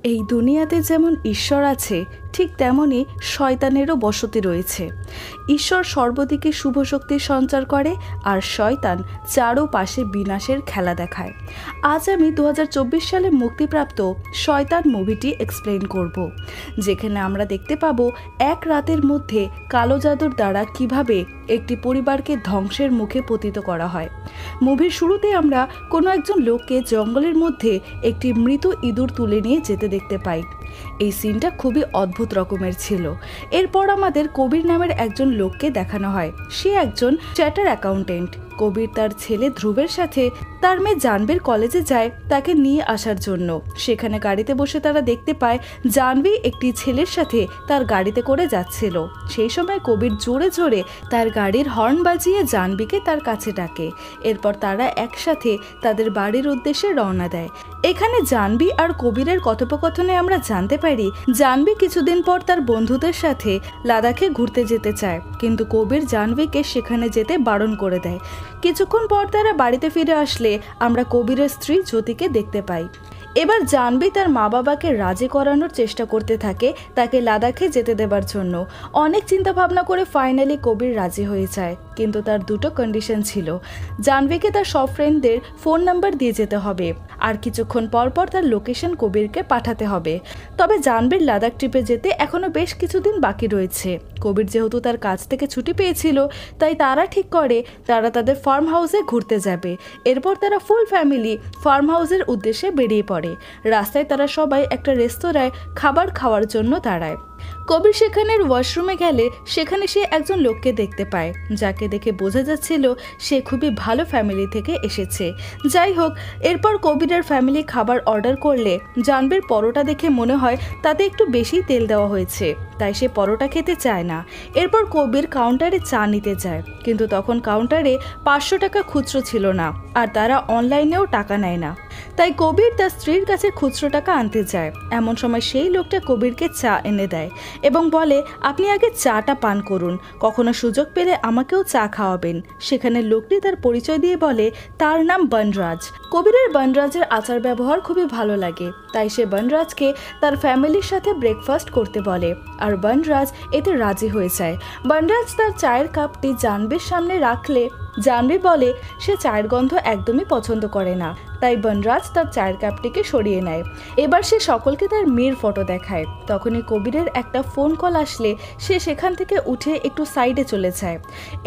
এই দুনিয়াতে যেমন ঈশ্বর আছে ঠিক তেমনি শয়তানেরও বসতি রয়েছে। ঈশ্বর সর্বদিকে শুভ শক্তির সঞ্চার করে আর শয়তান চারোপাশে বিনাশের খেলা দেখায়। আজ আমি 2024 সালে মুক্তিপ্রাপ্ত শয়তান মুভিটি এক্সপ্লেন করব, যেখানে আমরা দেখতে পাবো এক রাতের মধ্যে কালো জাদুর দ্বারা কিভাবে একটি পরিবারকে ধ্বংসের মুখে পতিত করা হয়। মুভির শুরুতে আমরা কোনো একজন লোককে জঙ্গলের মধ্যে একটি মৃত ইঁদুর তুলে নিয়ে যেতে দেখতে পাই। এই সিনটা খুবই অদ্ভুত রকমের ছিল। এরপর আমাদের কবির নামের একজন লোককে দেখানো হয়। সে একজন চার্টার অ্যাকাউন্টেন্ট। কবির তার ছেলে ধ্রুবের সাথে তার মেয়ে জাহ্নবীর কলেজে যায় তাকে নিয়ে আসার জন্য। সেখানে গাড়িতে বসে তারা দেখতে পায় জাহ্নবী একটি ছেলের সাথে তার গাড়িতে করে যাচ্ছিল। সেই সময় কবির জোরে জোরে তার গাড়ির হর্ন বাজিয়ে জাহ্নবীকে তার কাছে ডাকে। এরপর তারা একসাথে তাদের বাড়ির উদ্দেশ্যে রওনা দেয়। এখানে জাহ্নবী আর কবিরের কথোপকথনে আমরা জানতে পারি জাহ্নবী কিছুদিন পর তার বন্ধুদের সাথে লাদাখে ঘুরতে যেতে চায়, কিন্তু কবির জাহ্নবীকে সেখানে যেতে বারণ করে দেয়। কিছুক্ষণ পর তারা বাড়িতে ফিরে আসলে আমরা কবিরের স্ত্রী জ্যোতিকে দেখতে পাই। এবার জাহ্নবী তার মা বাবাকে রাজি করানোর চেষ্টা করতে থাকে তাকে লাদাখে যেতে দেবার জন্য। অনেক চিন্তা ভাবনা করে ফাইনালি কবির রাজি হয়ে যায়, কিন্তু তার দুটো কন্ডিশন ছিল। জাহ্নবীকে তার সব ফ্রেন্ডদের ফোন নাম্বার দিয়ে যেতে হবে, আর কিছুক্ষণ পর পর তার লোকেশন কবিরকে পাঠাতে হবে। তবে জাহ্নবীর লাদাখ ট্রিপে যেতে এখনো বেশ কিছুদিন বাকি রয়েছে। কবির যেহেতু তার কাজ থেকে ছুটি পেয়েছিল, তাই তারা ঠিক করে তারা তাদের ফার্ম হাউসে ঘুরতে যাবে। এরপর তারা ফুল ফ্যামিলি ফার্ম হাউসের উদ্দেশ্যে বেরিয়ে পড়ে। রাস্তায় তারা সবাই একটা রেস্তোরাঁয় খাবার খাওয়ার জন্য দাঁড়ায়। কবির সেখানের ওয়াশরুমে গেলে সেখানে সে একজন লোককে দেখতে পায়, যাকে দেখে বোঝা যাচ্ছিল সে খুবই ভালো ফ্যামিলি থেকে এসেছে। যাই হোক, এরপর কবিরের ফ্যামিলি খাবার অর্ডার করলে জাহ্নবীর পরোটা দেখে মনে হয় তাতে একটু বেশি তেল দেওয়া হয়েছে, তাই সে পরোটা খেতে চায় না। এরপর কবির কাউন্টারে চা নিতে যায়, কিন্তু তখন কাউন্টারে 500 টাকা খুচরো ছিল না, আর তারা অনলাইনেও টাকা নেয় না। তাই কবির তার স্ত্রীর কাছে খুচরো টাকা আনতে যায়। এমন সময় সেই লোকটা কবিরকে চা এনে দেয় এবং বলে, আপনি আগে চাটা পান করুন, কখনো সুযোগ পেলে আমাকেও চা খাওয়াবেন। সেখানে লোকটি তার পরিচয় দিয়ে বলে তার নাম বনরাজ। কবিরের বনরাজের আচার ব্যবহার খুবই ভালো লাগে, তাই সে বনরাজকে তার ফ্যামিলির সাথে ব্রেকফাস্ট করতে বলে, আর বনরাজ এতে রাজি হয়ে যায়। বনরাজ তার চায়ের কাপটি জাহ্নবীর সামনে রাখলে জাহ্নবী বলে সে চায়ের গন্ধ একদমই পছন্দ করে না, তাই বনরাজ তার চায়ের কাপটিকে সরিয়ে নেয়। এবার সে সকলকে তার মেয়ের ফটো দেখায়। তখনই কবিরের একটা ফোন কল আসলে সে সেখান থেকে উঠে একটু সাইডে চলে যায়।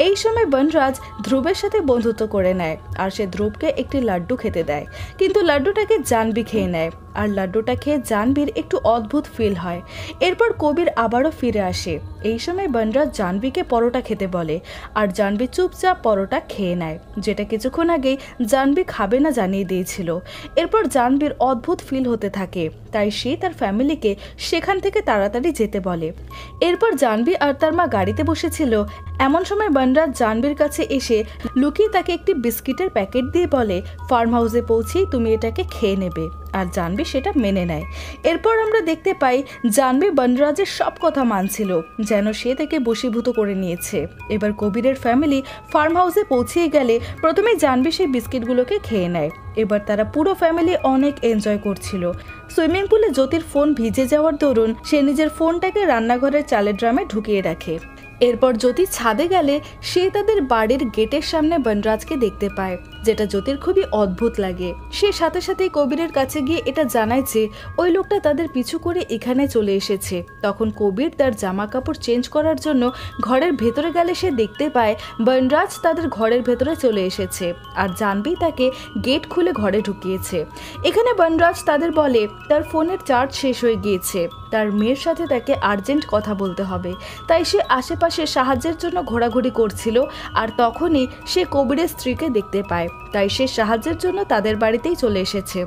এই সময় বনরাজ ধ্রুবের সাথে বন্ধুত্ব করে নেয়, আর সে ধ্রুবকে একটি লাড্ডু খেতে দেয়, কিন্তু লাড্ডুটাকে জাহ্নবী খেয়ে নেয়, আর লাড্ডুটা খেয়ে জাহ্নবীর একটু অদ্ভুত ফিল হয়। এরপর কবির আবারও ফিরে আসে। এই সময় বনরাজ জাহ্নবীকে পরোটা খেতে বলে, আর জাহ্নবী চুপচাপ পরোটা খেয়ে নেয়, যেটা কিছুক্ষণ আগেই জাহ্নবী খাবে না জানিয়ে দিয়েছিল। এরপর জাহ্নবীর অদ্ভুত ফিল হতে থাকে, তাই সে তার ফ্যামিলিকে সেখান থেকে তাড়াতাড়ি যেতে বলে। এরপর জাহ্নবী আর তার মা গাড়িতে বসেছিল। এমন সময় বনরাজ জাহ্নবীর কাছে এসে লুকিয়ে তাকে একটি বিস্কিটের প্যাকেট দিয়ে বলে, ফার্ম হাউসে পৌঁছেই তুমি এটাকে খেয়ে নেবে, আর জাহ্নবী সেটা মেনে নেয়। এরপর আমরা দেখতে পাই জাহ্নবী বনরাজের সব কথা মানছিল, যেন সে তাকে বশীভূত করে নিয়েছে। এবার কবিরের ফ্যামিলি ফার্ম হাউসে পৌঁছে গেলে প্রথমে জাহ্নবী সেই বিস্কিটগুলোকে খেয়ে নেয়। এবার তারা পুরো ফ্যামিলি অনেক এনজয় করছিল। সুইমিং পুলে জ্যোতির ফোন ভিজে যাওয়ার দরুন সে নিজের ফোনটাকে রান্নাঘরের চালের ড্রামে ঢুকিয়ে রাখে। এরপর জ্যোতি ছাদে গেলে সে তাদের বাড়ির গেটের সামনে বনরাজকে দেখতে পায়, যেটা জ্যোতির খুবই অদ্ভুত লাগে। সে সাথে সাথে কবিরের কাছে গিয়ে এটা জানায় যে ওই লোকটা তাদের পিছু করে এখানে চলে এসেছে। তখন কবির তার জামা কাপড় চেঞ্জ করার জন্য ঘরের ভেতরে গেলে সে দেখতে পায় বনরাজ তাদের ঘরের ভেতরে চলে এসেছে, আর জাহ্নবী তাকে গেট খুলে ঘরে ঢুকিয়েছে। এখানে বনরাজ তাদের বলে তার ফোনের চার্জ শেষ হয়ে গিয়েছে, তার মেয়ের সাথে তাকে আর্জেন্ট কথা বলতে হবে, তাই সে আশেপাশে সাহায্যের জন্য ঘোরাঘুরি করছিল। আর তখনই সে কবিরের স্ত্রীকে দেখতে পায়, তাই সে সাহায্যের জন্য তাদের বাড়িতেই চলে এসেছে।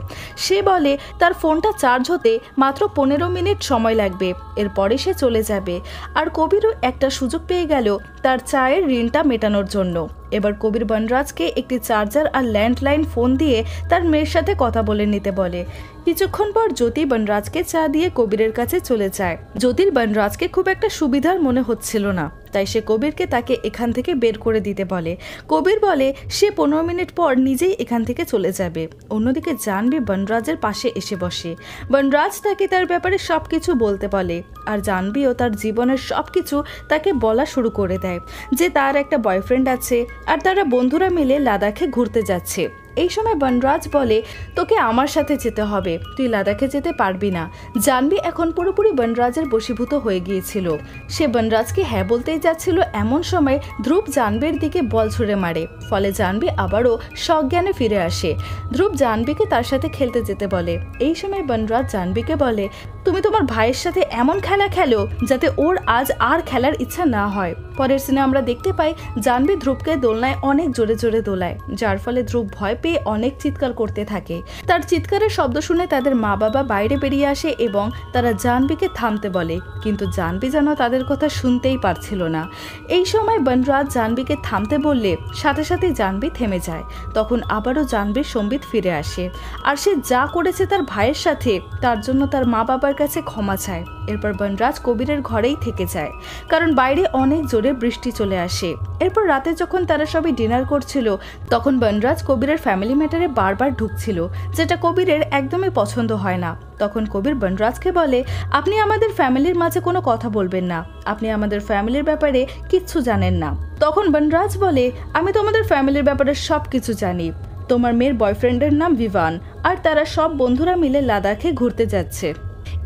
সে বলে তার ফোনটা চার্জ হতে মাত্র 15 মিনিট সময় লাগবে, এরপরে সে চলে যাবে। আর কবিরও একটা সুযোগ পেয়ে গেল তার চায়ের ঋণটা মেটানোর জন্য। এবার কবির বনরাজকে একটি চার্জার আর ল্যান্ডলাইন ফোন দিয়ে তার মেয়ের সাথে কথা বলে নিতে বলে। কিছুক্ষণ পর জ্যোতি বনরাজকে চা দিয়ে কবিরের কাছে চলে যায়। জ্যোতির বনরাজকে খুব একটা সুবিধার মনে হচ্ছিল না, তাই সে কবিরকে তাকে এখান থেকে বের করে দিতে বলে। কবির বলে সে 15 মিনিট পর নিজেই এখান থেকে চলে যাবে। অন্যদিকে জাহ্নবী বনরাজের পাশে এসে বসে। বনরাজ তাকে তার ব্যাপারে সবকিছু বলতে বলে আর জাহ্নবীও তার জীবনের সবকিছু তাকে বলা শুরু করে দেয়, যে তার একটা বয়ফ্রেন্ড আছে আর তারা বন্ধুরা মিলে লাদাখে ঘুরতে যাচ্ছে। এই সময় বনরাজ বলে তোকে আমার সাথে যেতে হবে, তুই লাদাখে যেতে পারবি না। জাহ্নবী এখন পুরোপুরি বনরাজের বশীভূত হয়ে গিয়েছিল। সে বনরাজকে হ্যাঁ বলতেই যাচ্ছিল, এমন সময় ধ্রুব জাহ্নবীর দিকে বল ছুঁড়ে মারে। ফলে জাহ্নবী আবারও সজ্ঞানে ফিরে আসে। ধ্রুব জাহ্নবীকে তার সাথে খেলতে যেতে বলে। এই সময় বনরাজ জাহ্নবীকে বলে তুমি তোমার ভাইয়ের সাথে এমন খেলা খেলো যাতে ওর আজ আর খেলার ইচ্ছা না হয়। পরের সিনে আমরা দেখতে পাই জাহ্নবী ধ্রুবকে দোলনায় অনেক জোরে জোরে দোলায়, যার ফলে ধ্রুব ভয় পেয়ে অনেক চিৎকার করতে থাকে। তার চিৎকারের শব্দ শুনে তাদের মা বাবা বাইরে বেরিয়ে আসে এবং তারা জাহ্নবীকে থামতে বলে, কিন্তু জাহ্নবী যেন তাদের কথা শুনতেই পারছিল না। এই সময় বনরাজ জাহ্নবীকে থামতে বললে সাথে সাথেই জাহ্নবী থেমে যায়। তখন আবারও জাহ্নবীর সম্বিত ফিরে আসে আর সে যা করেছে তার ভাইয়ের সাথে তার জন্য তার মা বাবার কাছে ক্ষমা চায়। এরপর বনরাজ কবিরের ঘরেই থেকে যায়, কারণ বাইরে অনেক জোরে বৃষ্টি চলে আসে। এরপর রাতে যখন তারা সবাই ডিনার করছিল তখন বনরাজ কবিরের ফ্যামিলি ম্যাটারে বারবার ঢুকছিল, যেটা কবিরের একদমই পছন্দ হয় না। তখন কবির বনরাজকে বলে আপনি আমাদের ফ্যামিলির মাঝে কোনো কথা বলবেন না, আপনি আমাদের ফ্যামিলির ব্যাপারে কিচ্ছু জানেন না। তখন বনরাজ বলে আমি তোমাদের ফ্যামিলির ব্যাপারে সব কিছু জানি। তোমার মেয়ের বয়ফ্রেন্ডের নাম ভিভান আর তারা সব বন্ধুরা মিলে লাদাখে ঘুরতে যাচ্ছে।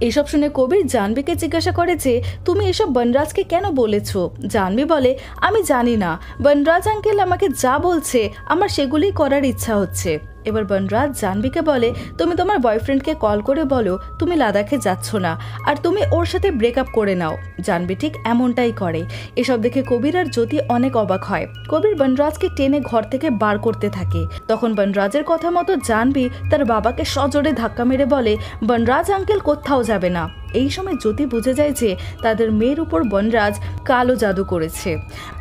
এসব শুনে কবির জাহ্নবীকে জিজ্ঞাসা করে যে তুমি এসব বনরাজকে কেন বলেছো? জাহ্নবী বলে আমি জানি না, বনরাজ আঙ্কেল আমাকে যা বলছে আমার সেগুলি করার ইচ্ছা হচ্ছে। এবার বনরাজ জাহ্নবীকে বলে তুমি তোমার বয়ফ্রেন্ডকে কল করে বলো তুমি লাদাখে যাচ্ছ না আর তুমি ওর সাথে ব্রেকআপ করে নাও। জাহ্নবী ঠিক এমনটাই করে। এসব দেখে কবির আর জ্যোতি অনেক অবাক হয়। কবির বনরাজকে টেনে ঘর থেকে বার করতে থাকে। তখন বনরাজের কথা মতো জাহ্নবী তার বাবাকে সজোরে ধাক্কা মেরে বলে বনরাজ আঙ্কেল কোথাও যাবে না। এই সময় জ্যোতি বুঝে যায় যে তাদের মেয়ের উপর বনরাজ কালো জাদু করেছে।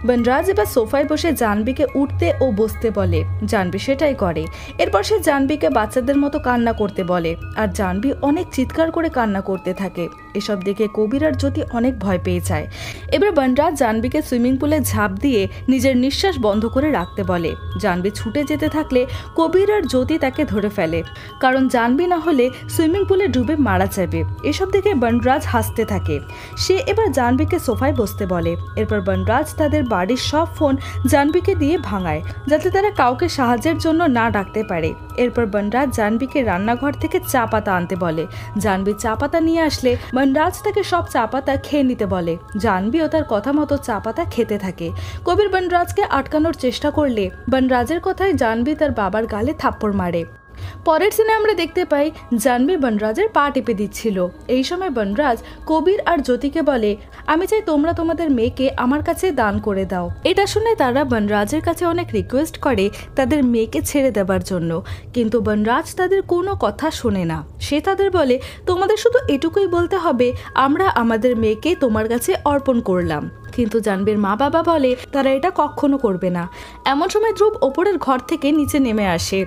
বনরাজ এবার সোফায় বসে জাহ্নবীকে উঠতে ও বসতে বলে। জাহ্নবী সেটাই করে। এরপর সে জাহ্নবীকে বাচ্চাদের মতো কান্না করতে বলে আর জাহ্নবী অনেক চিৎকার করে কান্না করতে থাকে। এসব দেখে কবির আর জ্যোতি অনেক ভয় পেয়ে যায়। এবার বনরাজ জাহ্নবীকে সুইমিং পুলে ঝাঁপ দিয়ে নিজের নিঃশ্বাস বন্ধ করে রাখতে বলে। জাহ্নবী ছুটে যেতে থাকলে কবির আর জ্যোতি তাকে ধরে ফেলে, কারণ জাহ্নবী না হলে সুইমিং পুলে ডুবে মারা যাবে। এসব দেখে বনরাজ হাসতে থাকে। সে এবার জাহ্নবীকে সোফায় বসতে বলে। এরপর বনরাজ তাদের বাড়ির সব ফোন জাহ্নবীকে দিয়ে ভাঙায়, যাতে তারা কাউকে সাহায্যের জন্য না ডাকতে পারে। এরপর বনরাজ জাহ্নবীকে রান্নাঘর থেকে চা পাতা আনতে বলে। জাহ্নবী চা পাতা নিয়ে আসলে বনরাজ তাকে সব চা পাতা খেয়ে নিতে বলে। জাহ্নবীও তার কথা মতো চা পাতা খেতে থাকে। কবির বনরাজকে আটকানোর চেষ্টা করলে বনরাজের কথায় জাহ্নবী তার বাবার গালে থাপ্পড় মারে। পরের সিনে আমরা দেখতে পাই জাহ্নবী বনরাজের পা টিপে দিচ্ছিল। এই সময় বনরাজ কবির আর জ্যোতিকে বলে আমি চাই তোমরা তোমাদের মেয়েকে আমার কাছে দান করে দাও। এটা শুনে তারা বনরাজের কাছে অনেক রিকোয়েস্ট করে তাদের মেয়েকে ছেড়ে দেবার জন্য, কিন্তু বনরাজ তাদের কোনো কথা শোনে না। সে তাদের বলে তোমাদের শুধু এটুকুই বলতে হবে আমরা আমাদের মেয়েকে তোমার কাছে অর্পণ করলাম। কিন্তু জাহ্নবীর মা বাবা বলে তারা এটা কখনো করবে না। এমন সময় ধ্রুব ওপরের ঘর থেকে নিচে নেমে আসে।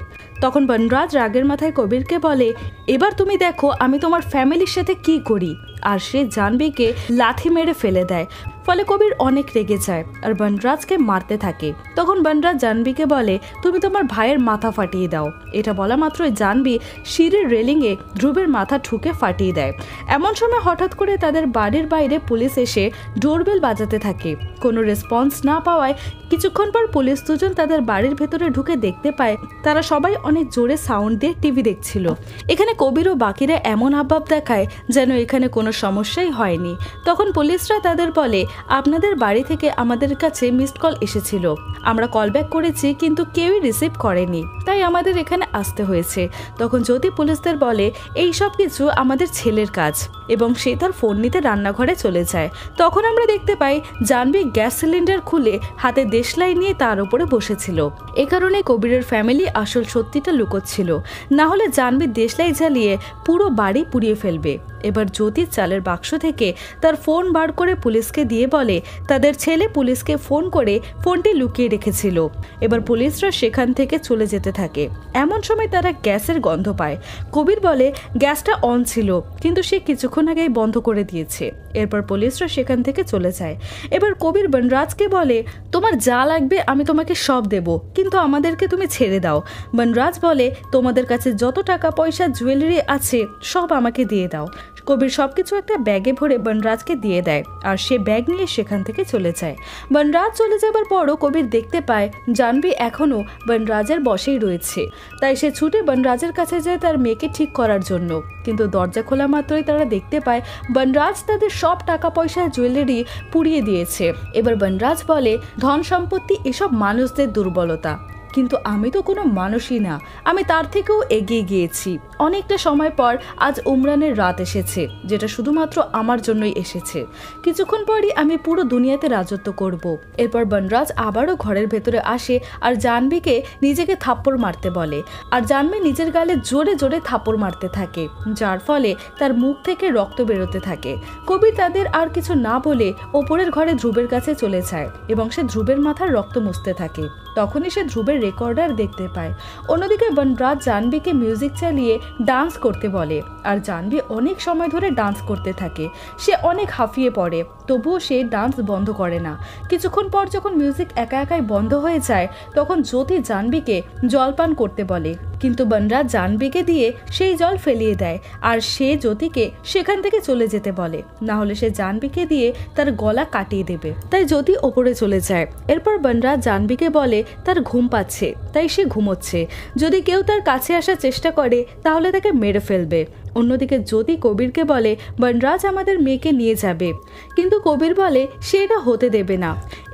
তখন বনরাজ রাগের মাথায় কবিরকে বলে এবার তুমি দেখো আমি তোমার ফ্যামিলির সাথে কি করি। আর সে জাহ্নবীকে লাথি মেরে ফেলে দেয়। ফলে কবির অনেক রেগে যায় আর বনরাজকে মারতে থাকে। তখন বনরাজ জাহ্নবীকে বলে তুমি তোমার ভাইয়ের মাথা ফাটিয়ে দাও। এটা বলা মাত্রই জাহ্নবী সিঁড়ির রেলিংয়ে ধ্রুবের মাথা ঠুকে ফাটিয়ে দেয়। এমন সময় হঠাৎ করে তাদের বাড়ির বাইরে পুলিশ এসে ডোরবেল বাজাতে থাকে। কোনো রেসপন্স না পাওয়ায় কিছুক্ষণ পর পুলিশ দুজন তাদের বাড়ির ভেতরে ঢুকে দেখতে পায় তারা সবাই অনেক জোরে সাউন্ড দিয়ে টিভি দেখছিল। এখানে কবির ও বাকিরা এমন হাবভাব দেখায় যেন এখানে কোনো সমস্যাই হয়নি। তখন পুলিশরা তাদের বলে আপনাদের বাড়ি থেকে আমাদের কাছে মিসড কল এসেছিল, আমরা কল ব্যাক করেছি কিন্তু কেউই রিসিভ করেনি, তাই আমাদের এখানে আসতে হয়েছে। তখন জ্যোতি পুলিশদের বলে এই সব কিছু আমাদের ছেলের কাজ এবং সে তার ফোন নিতে রান্নাঘরে চলে যায়। তখন আমরা দেখতে পাই জাহ্নবী গ্যাস সিলিন্ডার খুলে হাতে দেশলাই নিয়ে তার উপরে বসেছিল। এ কারণে কবিরের ফ্যামিলি আসল সত্যিটা লুকোচ্ছিল, না হলে জাহ্নবী দেশলাই জ্বালিয়ে পুরো বাড়ি পুড়িয়ে ফেলবে। এবার জ্যোতি চালের বাক্স থেকে তার ফোন বার করে পুলিশকে দিয়ে বলে তাদের ছেলে পুলিশকে ফোন করে ফোনটি লুকিয়ে রেখেছিল। এবার পুলিশরা সেখান থেকে চলে যেতে থাকে। এমন সময় তারা গ্যাসের গন্ধ পায়। কবির বলে গ্যাসটা অন ছিল, কিন্তু সে কিছুক্ষণ কিছুক্ষণ আগেই বন্ধ করে দিয়েছে। এরপর পুলিশরা সেখান থেকে চলে যায়। এবার কবির বনরাজকে বলে, তোমার যা লাগবে আমি তোমাকে সব দেব, কিন্তু আমাদেরকে তুমি ছেড়ে দাও। বনরাজ বলে, তোমাদের কাছে যত টাকা পয়সা জুয়েলারি আছে সব আমাকে দিয়ে দাও। কবির সবকিছু একটা ব্যাগে ভরে বনরাজকে দিয়ে দেয়, আর সে ব্যাগ নিয়ে সেখান থেকে চলে যায়। বনরাজ চলে যাবার পরও কবির দেখতে পায় জাহ্নবী এখনও বনরাজের বশেই রয়েছে। তাই সে ছুটে বনরাজের কাছে যায় তার মেয়েকে ঠিক করার জন্য, কিন্তু দরজা খোলা মাত্রই তারা দেখতে পায় বনরাজ তাদের সব টাকা পয়সা জুয়েলারি পুড়িয়ে দিয়েছে। এবার বনরাজ বলে, ধন সম্পত্তি এসব মানুষদের দুর্বলতা, কিন্তু আমি তো কোনো মানুষই না, আমি তার থেকেও এগিয়ে গিয়েছি। অনেকটা সময় পর আজ উমরানের রাত এসেছে, যেটা শুধুমাত্র আমার জন্যই এসেছে। কিছুক্ষণ পরই আমি পুরো দুনিয়াতে রাজত্ব করব। এরপর বনরাজ আবারও ঘরের ভেতরে আসে আর জাহ্নবীকে নিজেকে থাপ্পড় মারতে বলে, আর জাহ্নবী নিজের গালে জোরে জোরে থাপ্পড় মারতে থাকে, যার ফলে তার মুখ থেকে রক্ত বেরোতে থাকে। কবির তাদের আর কিছু না বলে ওপরের ঘরে ধ্রুবের কাছে চলে যায় এবং সে ধ্রুবের মাথার রক্ত মুছতে থাকে। তখনই সে ধ্রুবের রেকর্ডার দেখতে পায়। অন্যদিকে বনরাজ জাহ্নবীকে মিউজিক চালিয়ে ডান্স করতে বলে, আর জাহ্নবী অনেক সময় ধরে ডান্স করতে থাকে। সে অনেক হাঁফিয়ে পড়ে, তবুও সে ডান্স বন্ধ করে না। কিছুক্ষণ পর যখন মিউজিক একা একাই বন্ধ হয়ে যায়, তখন জ্যোতি জাহ্নবীকে জলপান করতে বলে, কিন্তু বনরাজ জাহ্নবীকে দিয়ে সেই জল ফেলিয়ে দেয়, আর সে জ্যোতিকে সেখান থেকে চলে যেতে বলে, না হলে সে জাহ্নবীকে দিয়ে তার গলা কাটিয়ে দেবে। তাই জ্যোতি ওপরে চলে যায়। এরপর বনরাজ জাহ্নবীকে বলে তার ঘুম পাচ্ছে, তাই সে ঘুমোচ্ছে। যদি কেউ তার কাছে আসার চেষ্টা করে তাহলে তাকে মেরে ফেলবে। অন্যদিকে জ্যোতি কবিরকে বলে, বনরাজ আমাদের মেয়েকে নিয়ে যাবে, কিন্তু কবির বলে সে এটা হতে দেবে না।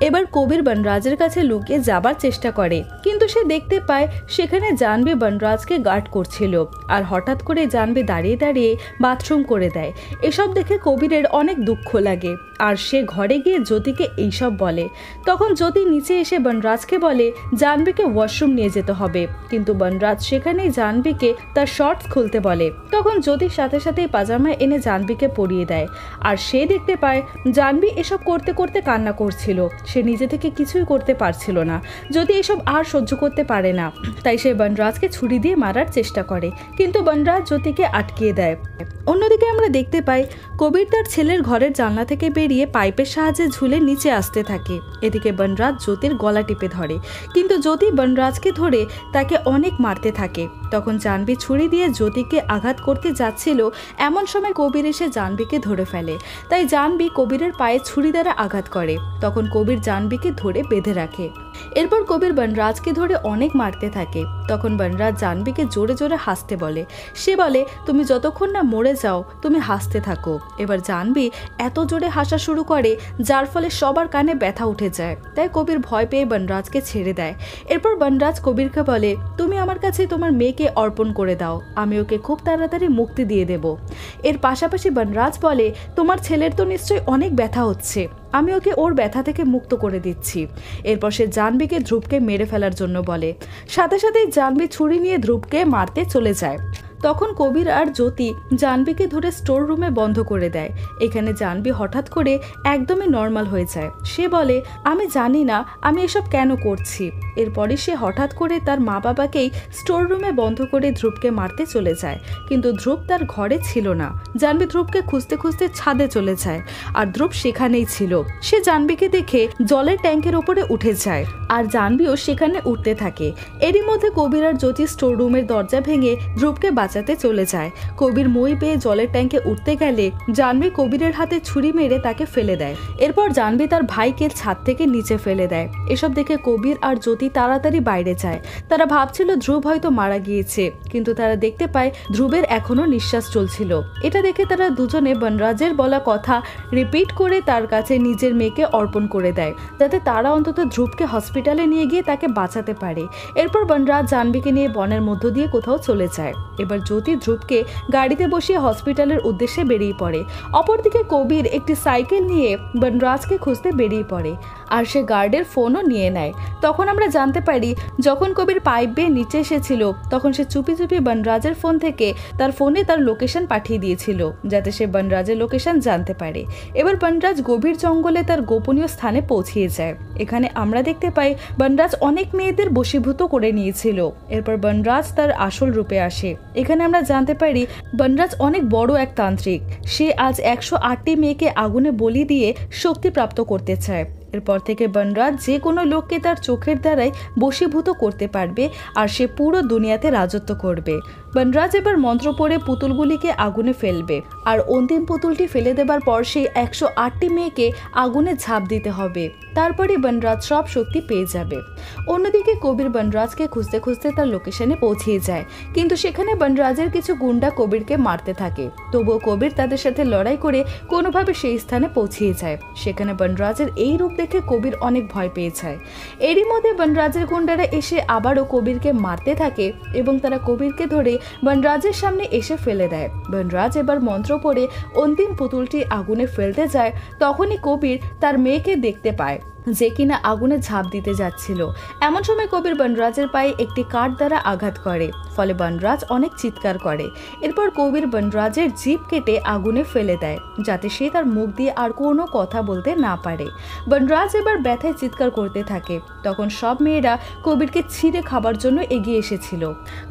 এবার কবির বনরাজের কাছে লুকিয়ে যাবার চেষ্টা করে, কিন্তু সে দেখতে পায় সেখানে জাহ্নবী বনরাজকে গার্ড করছিল, আর হঠাৎ করে জাহ্নবী দাঁড়িয়ে দাঁড়িয়ে বাথরুম করে দেয়। এসব দেখে কবিরের অনেক দুঃখ লাগে, আর সে ঘরে গিয়ে জ্যোতিকে এইসব বলে। তখন জ্যোতি নিচে এসে বনরাজকে বলে জাহ্নবীকে ওয়াশরুম নিয়ে যেতে হবে, কিন্তু বনরাজ সেখানেই জাহ্নবীকে তার শর্টস খুলতে বলে। তখন জ্যোতির সাথে সাথেই পাজামা এনে জাহ্নবীকে পরিয়ে দেয়, আর সে দেখতে পায় জাহ্নবী এসব করতে করতে কান্না করছিল। সে নিজে থেকে কিছুই করতে পারছিল না। জ্যোতি এসব আর সহ্য করতে পারে না, তাই সে বনরাজকে ছুরি দিয়ে মারার চেষ্টা করে, কিন্তু বনরাজ জ্যোতিকে আটকিয়ে দেয়। অন্যদিকে আমরা দেখতে পাই কবির তার ছেলের ঘরের জানলা থেকে বেরিয়ে পাইপের সাহায্যে ঝুলে নিচে আসতে থাকে। এদিকে বনরাজ জ্যোতির গলা টিপে ধরে, কিন্তু জ্যোতি বনরাজকে ধরে তাকে অনেক মারতে থাকে। তখন জাহ্নবী ছুরি দিয়ে জ্যোতিকে আঘাত করতে যাচ্ছিল, এমন সময় কবির এসে জাহ্নবীকে ধরে ফেলে। তাই জাহ্নবী কবিরের পায়ে ছুরি দ্বারা আঘাত করে। তখন কবির জাহ্নবীকে ধরে বেঁধে রাখে। এরপর কবির বনরাজকে ধরে অনেক মারতে থাকে। তখন বনরাজ জাহ্নবীকে জোরে জোরে হাসতে বলে। সে বলে, তুমি যতক্ষণ না মরে যাও তুমি হাসতে থাকো। এবার জাহ্নবী এত জোরে হাসা শুরু করে যার ফলে সবার কানে ব্যথা উঠে যায়। তাই কবির ভয় পেয়ে বনরাজকে ছেড়ে দেয়। এরপর বনরাজ কবিরকে বলে, তুমি আমার কাছে তোমার মেয়েকে অর্পণ করে দাও, আমি ওকে খুব তাড়াতাড়ি মুক্তি দিয়ে দেব। এর পাশাপাশি বনরাজ বলে, তোমার ছেলের তো নিশ্চয়ই অনেক ব্যথা হচ্ছে, আমি ওকে ওর ব্যথা থেকে মুক্ত করে দিচ্ছি। এরপর সে জাহ্নবীকে ধ্রুবকে মেরে ফেলার জন্য বলে। সাথে সাথেই জাহ্নবী ছুরি নিয়ে ধ্রুবকে মারতে চলে যায়। তখন কবির আর জ্যোতি জাহ্নবীকে ধরে স্টোর রুমে বন্ধ করে দেয়। এখানে জাহ্নবী হঠাৎ করে একদমই নর্মাল হয়ে যায়। সে বলে, আমি জানি না আমি এসব কেন করছি। এরপরে সে হঠাৎ করে তার মা বাবাকেই স্টোর রুমে বন্ধ করে ধ্রুবকে মারতে চলে যায়, কিন্তু ধ্রুব তার ঘরে ছিল না। জাহ্নবী ধ্রুবকে খুঁজতে খুঁজতে ছাদে চলে যায়, আর ধ্রুব সেখানেই ছিল। সে জাহ্নবীকে দেখে জলের ট্যাঙ্কের ওপরে উঠে যায়, আর জাহ্নবীও সেখানে উঠতে থাকে। এরই মধ্যে কবির আর জ্যোতি স্টোর রুমের দরজা ভেঙে ধ্রুবকে বাঁচাতে চলে যায়। কবির মই পেয়ে জলের ট্যাঙ্কে উঠতে গেলে জাহ্নবী কবিরের হাতে ছুরি মেরে তাকে ফেলে দেয়। এরপর জাহ্নবী তার ভাইকে ছাদ থেকে নিচে ফেলে দেয়। এসব দেখে কবির আর জ্যোতি তাড়াতাড়ি বাইরে যায়। তারা ভাবছিল ধ্রুব হয়তো মারা গিয়েছে, কিন্তু তারা দেখতে পায় ধ্রুবের এখনো নিঃশ্বাস চলছিল। এটা দেখে তারা দুজনে বনরাজের বলা কথা রিপিট করে তার কাছে নিজের মেয়েকে অর্পণ করে দেয়, যাতে তারা অন্তত ধ্রুবকে হসপিটালে নিয়ে গিয়ে তাকে বাঁচাতে পারে। এরপর বনরাজ জাহ্নবীকে নিয়ে বনের মধ্য দিয়ে কোথাও চলে যায়। এবার জ্যোতি ধ্রুবকে গাড়িতে বসিয়ে হসপিটালের উদ্দেশ্যে বেরিয়ে পড়ে। অপরদিকে কবির একটি সাইকেল নিয়ে বনরাজকে খুঁজতে বেরিয়ে পড়ে, আর সে গার্ডের ফোনও নিয়ে নেয়। তখন আমরা জানতে পারি যখন কবির পাইপ বেয়ে নিচে এসেছিল তখন সে চুপি চুপি বনরাজের ফোন থেকে তার ফোনে তার লোকেশন পাঠিয়ে দিয়েছিল, যাতে সে বনরাজের লোকেশন জানতে পারে। এবার বনরাজ গভীর জঙ্গলে তার গোপনীয় স্থানে পৌঁছিয়ে যায়। এখানে আমরা দেখতে পাই বনরাজ অনেক মেয়েদের বশীভূত করে নিয়েছিল। এরপর বনরাজ তার আসল রূপে আসে। এখানে আমরা জানতে পারি বনরাজ অনেক বড় এক তান্ত্রিক। সে আজ 108টি মেয়েকে আগুনে বলি দিয়ে শক্তি প্রাপ্ত করতে চায়। এরপর থেকে বনরাজ যে কোনো লোককে তার চোখের দ্বারাই বশীভূত করতে পারবে আর সে পুরো দুনিয়াতে রাজত্ব করবে। বনরাজ এবার মন্ত্র পড়ে পুতুলগুলিকে আগুনে ফেলবে আর অন্তিম পুতুলটি ফেলে দেবার পর সেই 108টি মেয়েকে আগুনে ঝাঁপ দিতে হবে। তারপরে বনরাজ সব শক্তি পেয়ে যাবে। অন্যদিকে কবির বনরাজকে খুঁজতে খুঁজতে তার লোকেশনে পৌঁছিয়ে যায়, কিন্তু সেখানে বনরাজের কিছু গুন্ডা কবিরকে মারতে থাকে। তবুও কবির তাদের সাথে লড়াই করে কোনোভাবে সেই স্থানে পৌঁছিয়ে যায়। সেখানে বনরাজের এই রূপ দেখে কবির অনেক ভয় পেয়ে যায়। এরই মধ্যে বনরাজের গুন্ডারা এসে আবারও কবিরকে মারতে থাকে এবং তারা কবিরকে ধরে বনরাজের সামনে এসে ফেলে দেয়। বনরাজ এবার মন্ত্র পড়ে অন্তিম পুতুলটি আগুনে ফেলতে যায়। তখনই কবির তার মেয়েকে দেখতে পায় যে কিনা আগুনে ঝাঁপ দিতে যাচ্ছিল। এমন সময় কবির বনরাজের পায়ে একটি কাঠ দ্বারা আঘাত করে, ফলে বনরাজ অনেক চিৎকার করে। এরপর কবির বনরাজের জিভ কেটে আগুনে ফেলে দেয়, যাতে সে তার মুখ দিয়ে আর কোনো কথা বলতে না পারে। বনরাজ এবার ব্যথায় চিৎকার করতে থাকে। তখন সব মেয়েরা কবিরকে ছিঁড়ে খাবার জন্য এগিয়ে এসেছিল,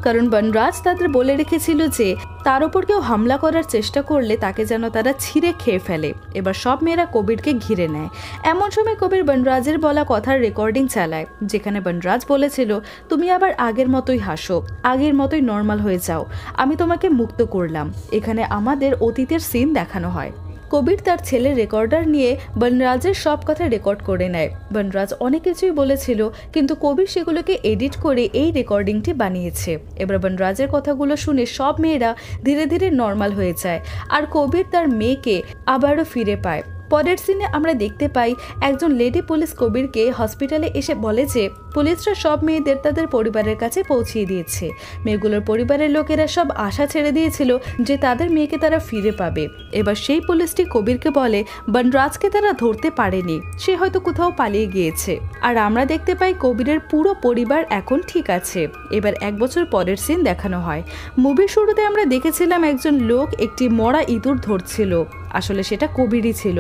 কারণ বনরাজ তাদের বলে রেখেছিল যে তার উপর কেউ হামলা করার চেষ্টা করলে তাকে যেন তারা ছিঁড়ে খেয়ে ফেলে। এবার সব মেয়েরা কবিরকে ঘিরে নেয়। এমন সময় কবির বনরাজের বলা কথার রেকর্ডিং চালায়, যেখানে বনরাজ বলেছিল, তুমি আবার আগের মতোই হাসো, আগের মতোই নর্মাল হয়ে যাও, আমি তোমাকে মুক্ত করলাম। এখানে আমাদের অতীতের সিন দেখানো হয়। কবির তার ছেলের রেকর্ডার নিয়ে বনরাজের সব কথা রেকর্ড করে নেয়। বনরাজ অনেক কিছুই বলেছিল, কিন্তু কবির সেগুলোকে এডিট করে এই রেকর্ডিংটি বানিয়েছে। এবার বনরাজের কথাগুলো শুনে সব মেয়েরা ধীরে ধীরে নর্মাল হয়ে যায় আর কবির তার মেয়েকে আবারও ফিরে পায়। পরের সিনে আমরা দেখতে পাই একজন লেডি পুলিশ কবিরকে হসপিটালে এসে বলে যে পুলিশরা সব মেয়েদের তাদের পরিবারের কাছে পৌঁছিয়ে দিয়েছে। মেয়েগুলোর পরিবারের লোকেরা সব আশা ছেড়ে দিয়েছিল যে তাদের মেয়েকে তারা ফিরে পাবে। এবার সেই পুলিশটি কবিরকে বলে বনরাজকে তারা ধরতে পারেনি, সে হয়তো কোথাও পালিয়ে গিয়েছে। আর আমরা দেখতে পাই কবিরের পুরো পরিবার এখন ঠিক আছে। এবার 1 বছর পরের সিন দেখানো হয়। মুভির শুরুতে আমরা দেখেছিলাম একজন লোক একটি মরা ইঁদুর ধরছিল, আসলে সেটা কবিরই ছিল।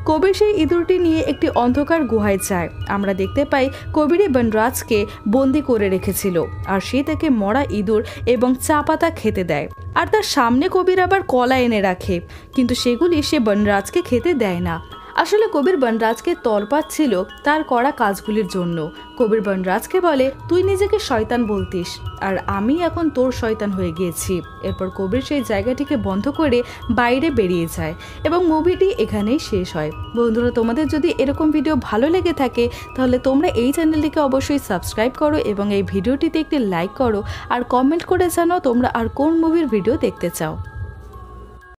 কবির সেই ইঁদুরটি নিয়ে একটি অন্ধকার গুহায় যায়। আমরা দেখতে পাই কবিরই বনরাজকে বন্দি করে রেখেছিল আর সে তাকে মরা ইঁদুর এবং চা পাতা খেতে দেয়। আর তার সামনে কবির আবার কলা এনে রাখে, কিন্তু সেগুলি সে বনরাজকে খেতে দেয় না। আসলে কবির বনরাজকে তলপাচ্ছিল তার করা কাজগুলির জন্য। কবির বনরাজকে বলে, তুই নিজেকে শয়তান বলতিস আর আমি এখন তোর শয়তান হয়ে গিয়েছি। এরপর কবির সেই জায়গাটিকে বন্ধ করে বাইরে বেরিয়ে যায় এবং মুভিটি এখানেই শেষ হয়। বন্ধুরা, তোমাদের যদি এরকম ভিডিও ভালো লেগে থাকে তাহলে তোমরা এই চ্যানেলটিকে অবশ্যই সাবস্ক্রাইব করো এবং এই ভিডিওটিতে একটি লাইক করো আর কমেন্ট করে জানাও তোমরা আর কোন মুভির ভিডিও দেখতে চাও।